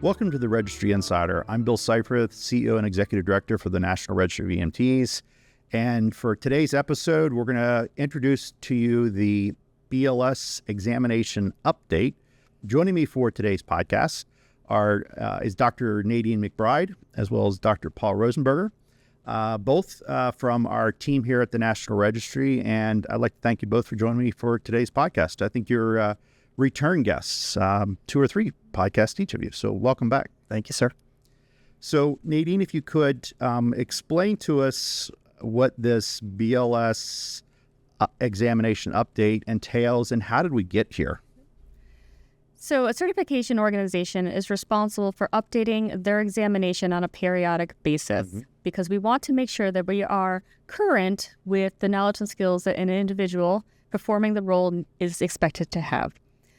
Welcome to the Registry Insider. I'm Bill Seifert, CEO and Executive Director for the National Registry of EMTs. And for today's episode, we're going to introduce to you the BLS examination update. Joining me for today's podcast is Dr. Nadine McBride, as well as Dr. Paul Rosenberger, both from our team here at the National Registry. And I'd like to thank you both for joining me for today's podcast. I think you're return guests, 2 or 3 podcasts each of you. So welcome back. Thank you, sir. So Nadine, if you could explain to us what this BLS examination update entails and how did we get here? So a certification organization is responsible for updating their examination on a periodic basis because we want to make sure that we are current with the knowledge and skills that an individual performing the role is expected to have.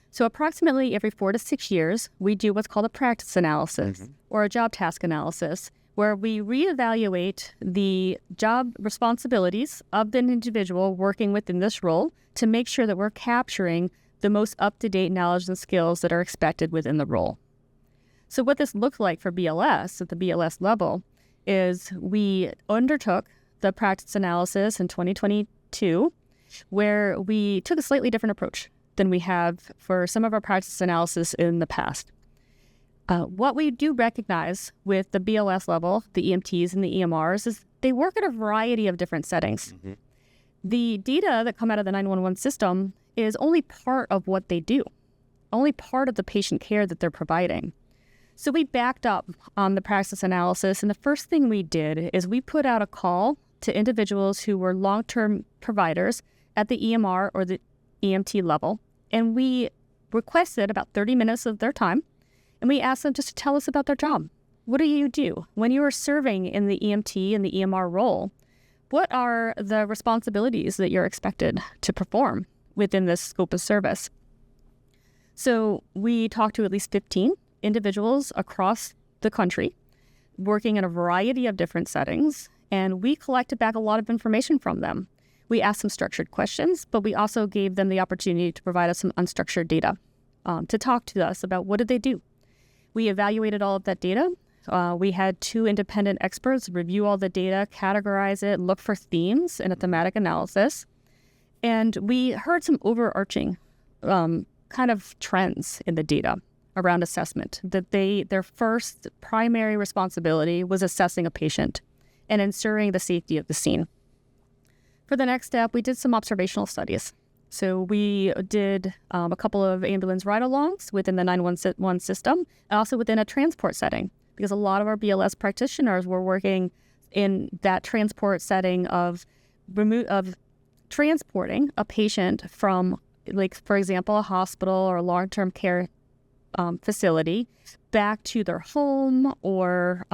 So approximately every 4 to 6 years, we do what's called a practice analysis or a job task analysis, where we reevaluate the job responsibilities of the individual working within this role to make sure that we're capturing the most up-to-date knowledge and skills that are expected within the role. So what this looks like for BLS at the BLS level is we undertook the practice analysis in 2022, where we took a slightly different approach than we have for some of our practice analysis in the past. What we do recognize with the BLS level, the EMTs and the EMRs, is they work in a variety of different settings. The data that come out of the 911 system is only part of what they do, only part of the patient care that they're providing. So we backed up on the practice analysis, and the first thing we did is we put out a call to individuals who were long-term providers at the EMR or the EMT level, and we requested about 30 minutes of their time, and we asked them just to tell us about their job. What do you do? When you are serving in the EMT and the EMR role, what are the responsibilities that you're expected to perform within this scope of service? So we talked to at least 15 individuals across the country working in a variety of different settings, and we collected back a lot of information from them. We asked some structured questions, but we also gave them the opportunity to provide us some unstructured data to talk to us about what did they do. We evaluated all of that data. We had 2 independent experts review all the data, categorize it, look for themes in a thematic analysis. And we heard some overarching kind of trends in the data around assessment, that their first primary responsibility was assessing a patient and ensuring the safety of the scene. For the next step, we did some observational studies. So we did a couple of ambulance ride-alongs within the 911 system, and also within a transport setting, because a lot of our BLS practitioners were working in that transport setting of transporting a patient from, like, for example, a hospital or a long-term care facility back to their home or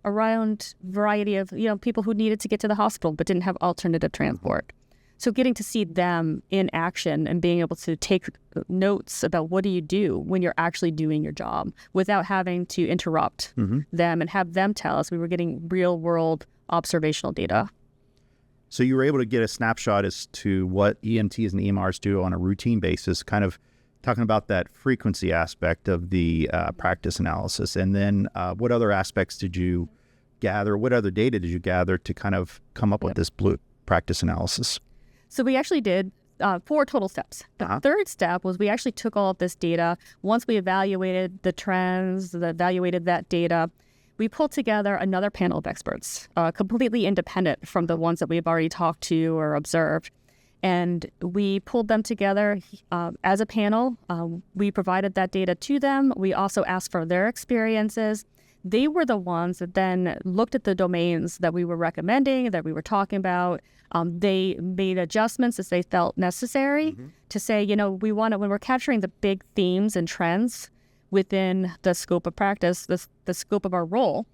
around variety of people who needed to get to the hospital but didn't have alternative transport. So getting to see them in action and being able to take notes about what do you do when you're actually doing your job without having to interrupt them and have them tell us, we were getting real world observational data. So you were able to get a snapshot as to what EMTs and EMRs do on a routine basis, kind of talking about that frequency aspect of the practice analysis. And then what other aspects did you gather? What other data did you gather to kind of come up with this blue practice analysis? So we actually did 4 total steps. The third step was we actually took all of this data. Once we evaluated the trends, evaluated that data, we pulled together another panel of experts, completely independent from the ones that we've already talked to or observed. And we pulled them together as a panel. We provided that data to them. We also asked for their experiences. They were the ones that then looked at the domains that we were recommending, that we were talking about. They made adjustments as they felt necessary to say, we want to, when we're capturing the big themes and trends within the scope of practice, the scope of our role,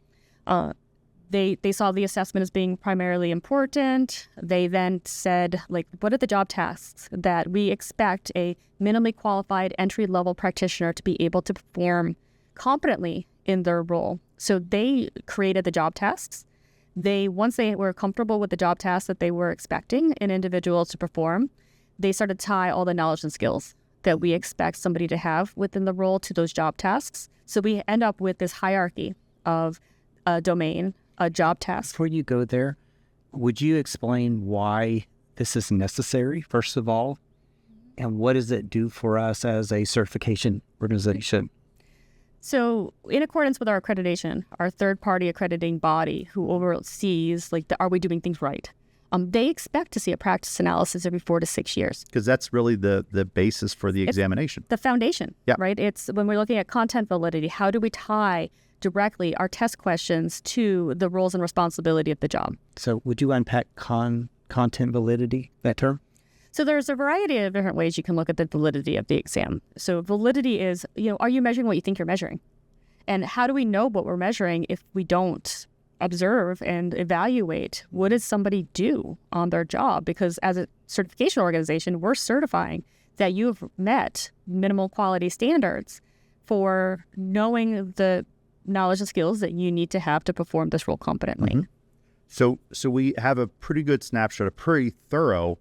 They saw the assessment as being primarily important. They then said, what are the job tasks that we expect a minimally qualified entry-level practitioner to be able to perform competently in their role? So they created the job tasks. Once they were comfortable with the job tasks that they were expecting an individual to perform, they started to tie all the knowledge and skills that we expect somebody to have within the role to those job tasks. So we end up with this hierarchy of a domain, a job task. Before you go there, would you explain why this is necessary, first of all, and what does it do for us as a certification organization? So in accordance with our accreditation, our third-party accrediting body who oversees, are we doing things right? They expect to see a practice analysis every 4 to 6 years. Because that's really the basis for the examination. The foundation, yeah. Right? It's when we're looking at content validity, how do we tie directly our test questions to the roles and responsibility of the job? So would you unpack content validity, that term? So there's a variety of different ways you can look at the validity of the exam. So validity is, are you measuring what you think you're measuring? And how do we know what we're measuring if we don't observe and evaluate what does somebody do on their job? Because as a certification organization, we're certifying that you've met minimal quality standards for knowing the knowledge and skills that you need to have to perform this role competently. Mm-hmm. So we have a pretty good snapshot, a pretty thorough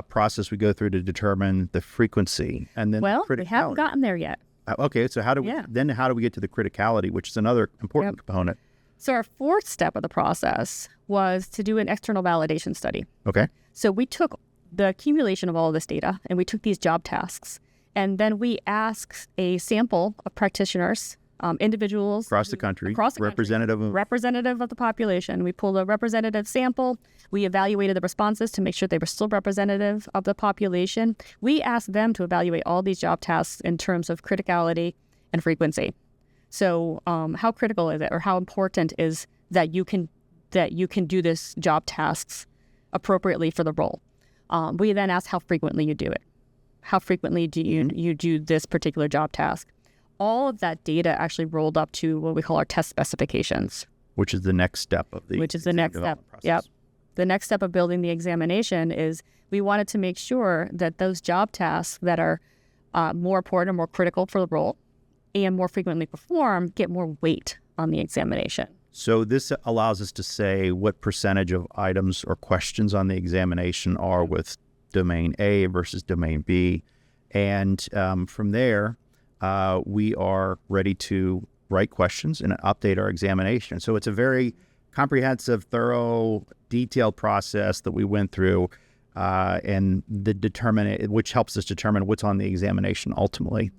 process we go through to determine the frequency, and then we haven't gotten there yet. Okay, so how do we get to the criticality, which is another important component? So our fourth step of the process was to do an external validation study. Okay. So we took the accumulation of all of this data and we took these job tasks, and then we asked a sample of practitioners, individuals across the country, representative of the population. We pulled a representative sample. We evaluated the responses to make sure they were still representative of the population. We asked them to evaluate all these job tasks in terms of criticality and frequency. So how critical is it, or how important is that you can do this job tasks appropriately for the role? We then asked how frequently you do it. How frequently do you do this particular job task? All of that data actually rolled up to what we call our test specifications. Which is the next step of the process. Yep. The next step of building the examination is we wanted to make sure that those job tasks that are more important or more critical for the role and more frequently performed get more weight on the examination. So this allows us to say what percentage of items or questions on the examination are with domain A versus domain B. And from there, we are ready to write questions and update our examination. So it's a very comprehensive, thorough, detailed process that we went through, which helps us determine what's on the examination ultimately.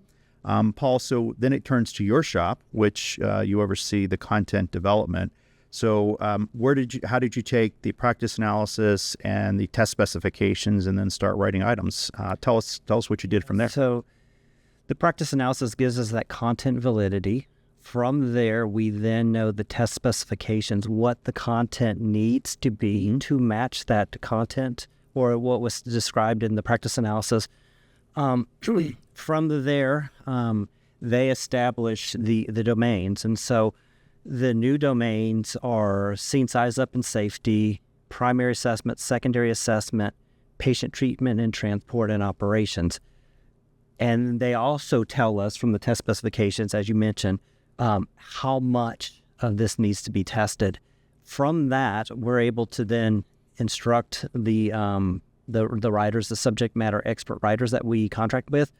Paul, so then it turns to your shop, which you oversee the content development. So how did you take the practice analysis and the test specifications and then start writing items? Tell us what you did from there. So the practice analysis gives us that content validity. From there, we then know the test specifications, what the content needs to be to match that content or what was described in the practice analysis. From there, they establish the domains. And so the new domains are scene size up and safety, primary assessment, secondary assessment, patient treatment and transport and operations. And they also tell us from the test specifications, as you mentioned, how much of this needs to be tested. From that, we're able to then instruct the writers, the subject matter expert writers that we contract with,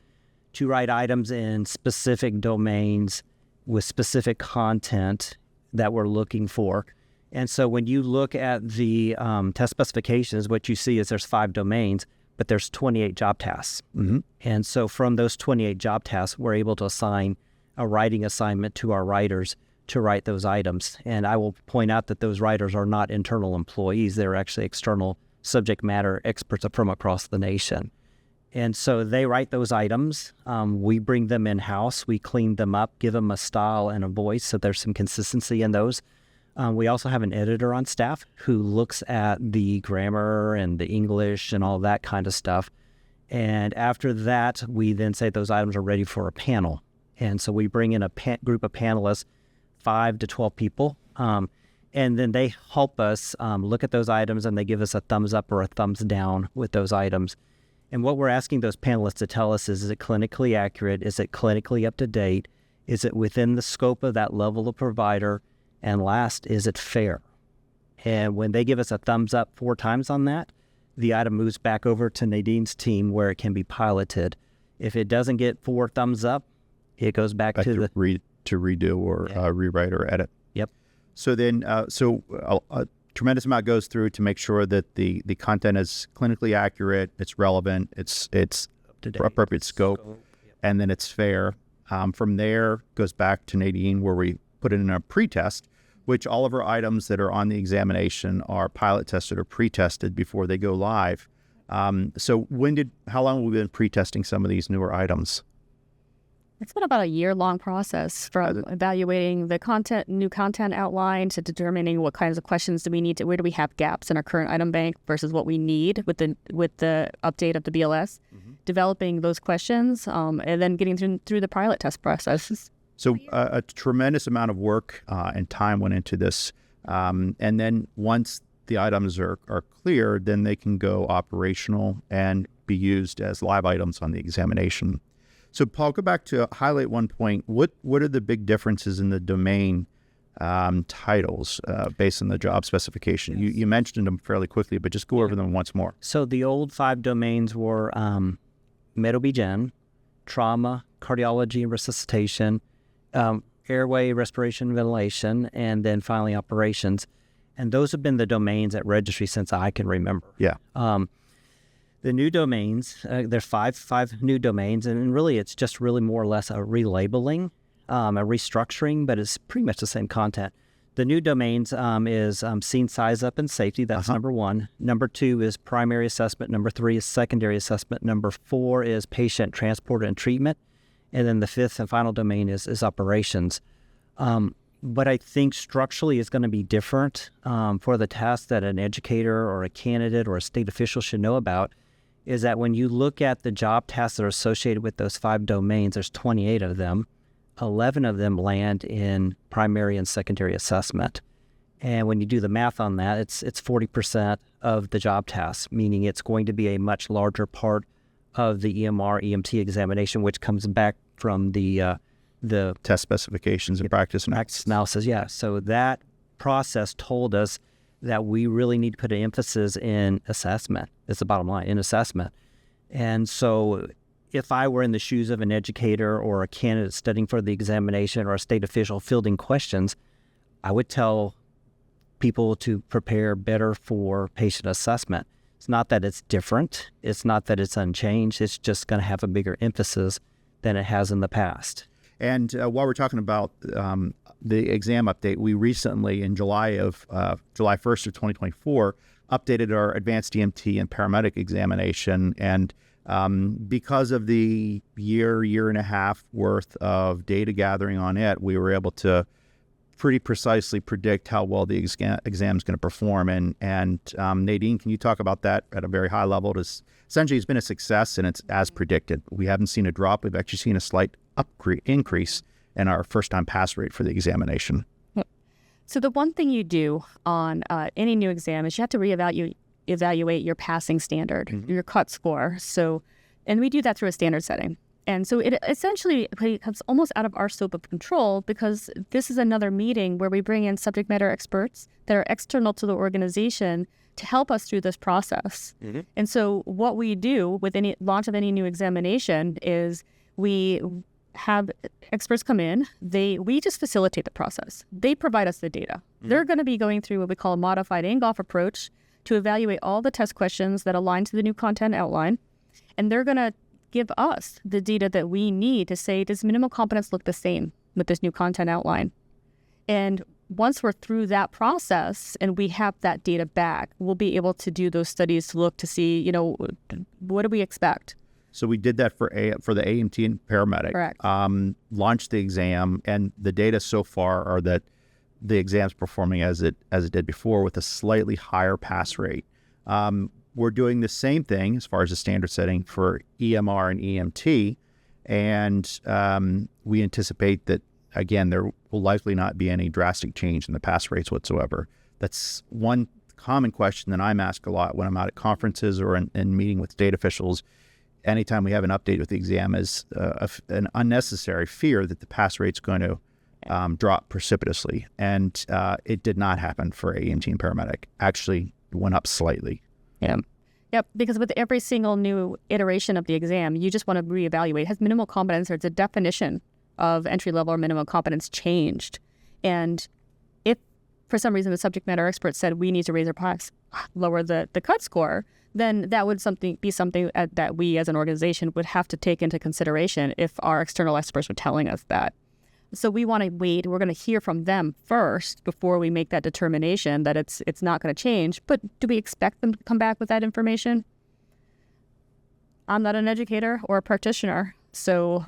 to write items in specific domains with specific content that we're looking for. And so when you look at the test specifications, what you see is there's 5 domains, but there's 28 job tasks. Mm-hmm. And so from those 28 job tasks, we're able to assign a writing assignment to our writers to write those items. And I will point out that those writers are not internal employees. They're actually external subject matter experts from across the nation. And so they write those items. We bring them in-house. We clean them up, give them a style and a voice, so there's some consistency in those. We also have an editor on staff who looks at the grammar and the English and all that kind of stuff. And after that, we then say those items are ready for a panel. And so we bring in a group of panelists, 5 to 12 people, and then they help us look at those items, and they give us a thumbs up or a thumbs down with those items. And what we're asking those panelists to tell us is it clinically accurate? Is it clinically up to date? Is it within the scope of that level of provider? And last, is it fair? And when they give us a thumbs up 4 times on that, the item moves back over to Nadine's team where it can be piloted. If it doesn't get 4 thumbs up, it goes back to the to redo or rewrite or edit. Yep. So then, a tremendous amount goes through to make sure that the content is clinically accurate, it's relevant, it's appropriate scope, and then it's fair. From there, goes back to Nadine, where we put it in a pre-test, which all of our items that are on the examination are pilot tested or pre-tested before they go live. So how long have we been pre-testing some of these newer items? It's been about a year-long process from evaluating the new content outline to determining what kinds of questions do we need where do we have gaps in our current item bank versus what we need with the update of the BLS, developing those questions, and then getting through the pilot test process. So a tremendous amount of work and time went into this. And then once the items are clear, then they can go operational and be used as live items on the examination. So Paul, go back to highlight one point. What are the big differences in the domain titles based on the job specification? Yes. You mentioned them fairly quickly, but just go over them once more. So the old 5 domains were med-ob-gyn, trauma, cardiology and resuscitation, airway, respiration, ventilation, and then finally operations. And those have been the domains at Registry since I can remember. Yeah. The new domains, there's five new domains, and really it's just really more or less a relabeling, a restructuring, but it's pretty much the same content. The new domains is scene size up and safety. That's number 1. Number 2 is primary assessment. Number 3 is secondary assessment. Number 4 is patient transport and treatment. And then the 5th and final domain is operations. But I think structurally it's going to be different for the task that an educator or a candidate or a state official should know about is that when you look at the job tasks that are associated with those 5 domains, there's 28 of them. 11 of them land in primary and secondary assessment. And when you do the math on that, it's 40% of the job tasks, meaning it's going to be a much larger part of the EMR, EMT examination, which comes back from the test specifications and practice analysis. Yeah. So that process told us that we really need to put an emphasis in assessment. It's the bottom line, in assessment. And so if I were in the shoes of an educator or a candidate studying for the examination or a state official fielding questions, I would tell people to prepare better for patient assessment. It's not that it's different. It's not that it's unchanged. It's just going to have a bigger emphasis than it has in the past. And while we're talking about the exam update, we recently, in July 1st of 2024, updated our advanced EMT and paramedic examination. And because of the year and a half worth of data gathering on it, we were able to pretty precisely predict how well the exam is going to perform. And Nadine, can you talk about that at a very high level? Essentially, it's been a success, and it's as predicted. We haven't seen a drop. We've actually seen a slight increase in our first-time pass rate for the examination. So the one thing you do on any new exam is you have to evaluate your passing standard, your cut score. And we do that through a standard setting. And so it essentially becomes almost out of our scope of control because this is another meeting where we bring in subject matter experts that are external to the organization to help us through this process. And so what we do with any launch of any new examination is we have experts come in. We just facilitate the process. They provide us the data. They're going to be going through what we call a modified Angoff approach to evaluate all the test questions that align to the new content outline. And they're going to give us the data that we need to say, does minimal competence look the same with this new content outline? And once we're through that process and we have that data back, we'll be able to do those studies to look to see, what do we expect? So we did that for the AEMT and paramedic. Correct. Launched the exam, and the data so far are that the exam's performing as it did before with a slightly higher pass rate. We're doing the same thing as far as the standard setting for EMR and EMT, and we anticipate that, again, there will likely not be any drastic change in the pass rates whatsoever. That's one common question that I'm asked a lot when I'm out at conferences or in meeting with state officials. Anytime we have an update with the exam is an unnecessary fear that the pass rate's going to drop precipitously. And it did not happen for AEMT and paramedic. Actually, it went up slightly. Yeah. Yep, because with every single new iteration of the exam, you just want to reevaluate. It has minimal competence, or it's a definition of entry-level or minimum competence changed. And if for some reason the subject matter expert said we need to raise our price, lower the cut score, then that would be something that we as an organization would have to take into consideration if our external experts were telling us that. So we want to wait. We're going to hear from them first before we make that determination that it's not going to change. But do we expect them to come back with that information? I'm not an educator or a practitioner, so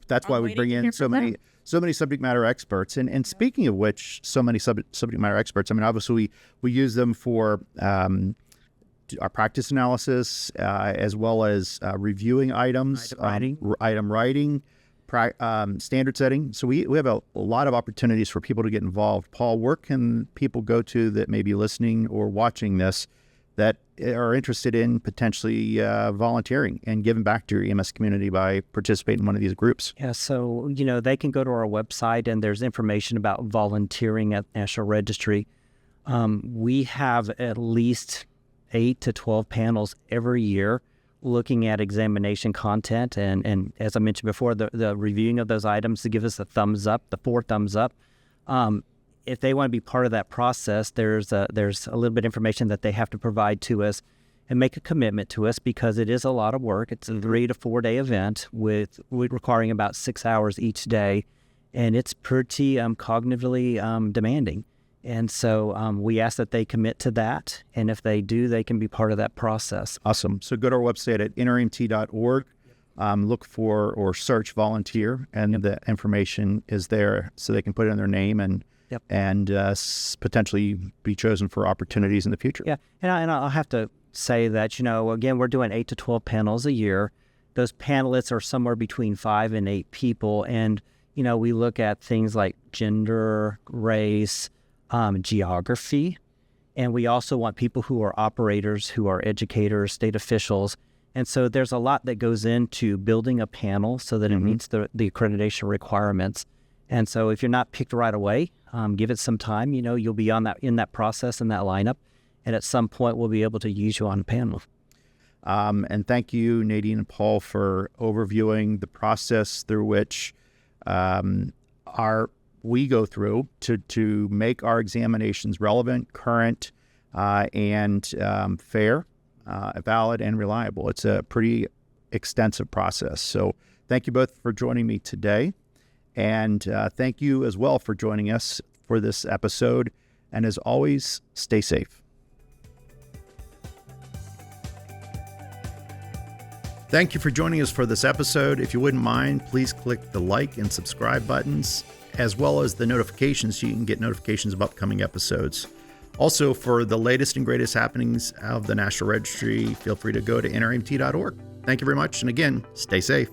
that's why we bring in so many subject matter experts. And speaking of which, so many subject matter experts. I mean, obviously we use them for our practice analysis as well as reviewing items, item writing. Standard setting. So we have a lot of opportunities for people to get involved. Paul, where can people go to that may be listening or watching this that are interested in potentially volunteering and giving back to your EMS community by participating in one of these groups? Yeah, so, they can go to our website and there's information about volunteering at National Registry. We have at least 8 to 12 panels every year looking at examination content, and as I mentioned before, the reviewing of those items to give us a thumbs up, the 4 thumbs up. If they want to be part of that process, there's a little bit of information that they have to provide to us and make a commitment to us, because it is a lot of work. It's a 3 to 4 day event with requiring about 6 hours each day, and it's pretty cognitively demanding. And so we ask that they commit to that. And if they do, they can be part of that process. Awesome. So go to our website at NREMT.org, look for or search volunteer, and the information is there so they can put in their name and potentially be chosen for opportunities in the future. Yeah. And I'll have to say that, again, we're doing 8 to 12 panels a year. Those panelists are somewhere between 5 and 8 people. And, we look at things like gender, race, geography, and we also want people who are operators, who are educators, state officials. And so there's a lot that goes into building a panel so that it meets the accreditation requirements. And so if you're not picked right away, give it some time. You'll be in that process, in that lineup, and at some point we'll be able to use you on a panel. And thank you, Nadine and Paul, for overviewing the process through which we go through to make our examinations relevant, current, and fair, valid, and reliable. It's a pretty extensive process. So thank you both for joining me today. And thank you as well for joining us for this episode. And as always, stay safe. Thank you for joining us for this episode. If you wouldn't mind, please click the like and subscribe buttons, as well as the notifications so you can get notifications of upcoming episodes. Also, for the latest and greatest happenings of the National Registry, feel free to go to nremt.org. Thank you very much. And again, stay safe.